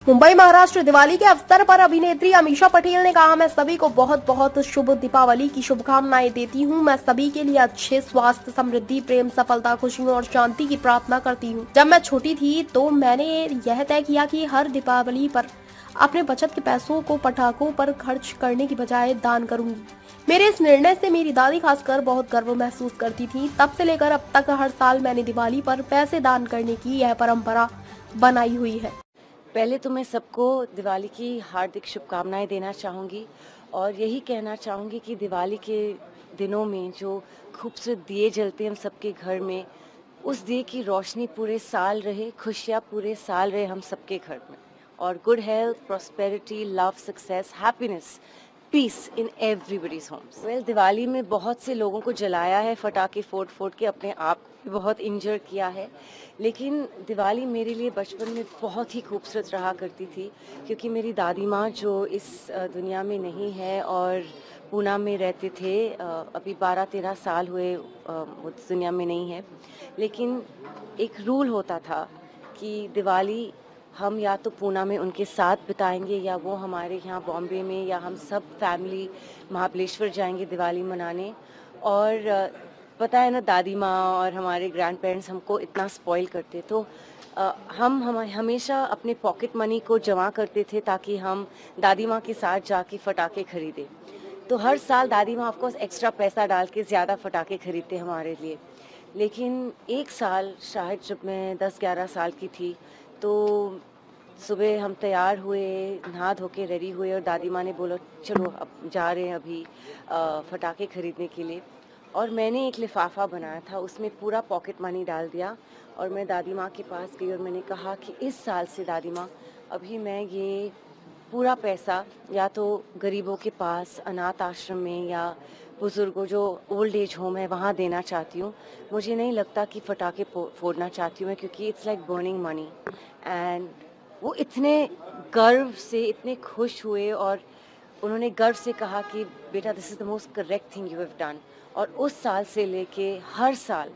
मुंबई महाराष्ट्र दिवाली के अवसर पर अभिनेत्री अमीषा पटेल ने कहा, मैं सभी को बहुत बहुत शुभ दीपावली की शुभकामनाएं देती हूं। मैं सभी के लिए अच्छे स्वास्थ्य, समृद्धि, प्रेम, सफलता, खुशियों और शांति की प्रार्थना करती हूं। जब मैं छोटी थी तो मैंने यह तय किया कि हर दीपावली पर अपने बचत के पैसों को पटाखों पर खर्च करने की बजाय दान करूंगी। मेरे इस निर्णय से मेरी दादी खासकर बहुत गर्व महसूस करती थी। तब से लेकर अब तक हर साल मैंने दिवाली पर पैसे दान करने की यह परंपरा बनाई हुई है। पहले तो मैं सबको दिवाली की हार्दिक शुभकामनाएं देना चाहूँगी और यही कहना चाहूँगी कि दिवाली के दिनों में जो खूबसूरत दिए जलते हैं हम सबके घर में, उस दिए की रोशनी पूरे साल रहे, खुशियाँ पूरे साल रहे हम सबके घर में, और good health, prosperity, love, success, happiness, peace in everybody's homes. Well, Diwali में बहुत से लोगों को जलाया है, फटाके फोड़ फोड़ के अपने आप को भी बहुत इंजर किया है, लेकिन दिवाली मेरे लिए बचपन में बहुत ही खूबसूरत रहा करती थी, क्योंकि मेरी दादी माँ जो इस दुनिया में नहीं है और पूना में रहते थे, अभी 12-13 साल हुए वो इस दुनिया में नहीं है, लेकिन एक रूल होता था कि दिवाली हम या तो पूना में उनके साथ बिताएंगे या वो हमारे यहाँ बॉम्बे में, या हम सब फैमिली महाबलेश्वर जाएंगे दिवाली मनाने। और पता है ना, दादी माँ और हमारे ग्रैंड पेरेंट्स हमको इतना स्पॉइल करते, तो हम हमेशा अपने पॉकेट मनी को जमा करते थे ताकि हम दादी माँ के साथ जाके फटाके खरीदें। तो हर साल दादी माँ ऑफकोर्स एक्स्ट्रा पैसा डाल के ज़्यादा फटाके खरीदते हमारे लिए। लेकिन एक साल शायद जब मैं 10-11 साल की थी, तो सुबह हम तैयार हुए, नहा धो के रेडी हुए, और दादी माँ ने बोला चलो अब जा रहे हैं अभी फटाके खरीदने के लिए। और मैंने एक लिफाफा बनाया था, उसमें पूरा पॉकेट मनी डाल दिया, और मैं दादी माँ के पास गई और मैंने कहा कि इस साल से दादी माँ, अभी मैं ये पूरा पैसा या तो गरीबों के पास, अनाथ आश्रम में, या बुजुर्गों जो ओल्ड एज होम है वहाँ देना चाहती हूँ। मुझे नहीं लगता कि फटाके फोड़ना चाहती हूँ मैं, क्योंकि it's like burning money. And वो इतने गर्व से इतने खुश हुए, और उन्होंने गर्व से कहा कि बेटा, this is the most correct thing you have done. और उस साल से लेके हर साल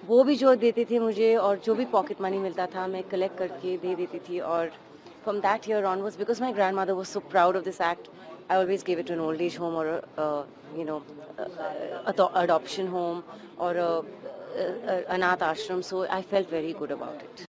वो भी जो देते थे मुझे, और जो भी पॉकेट मनी मिलता था मैं कलेक्ट करके दे देती थी। और from that year onwards, because my grandmother was so proud of this act, I always gave it to an old age home, or adoption home, or a anath ashram. So I felt very good about it.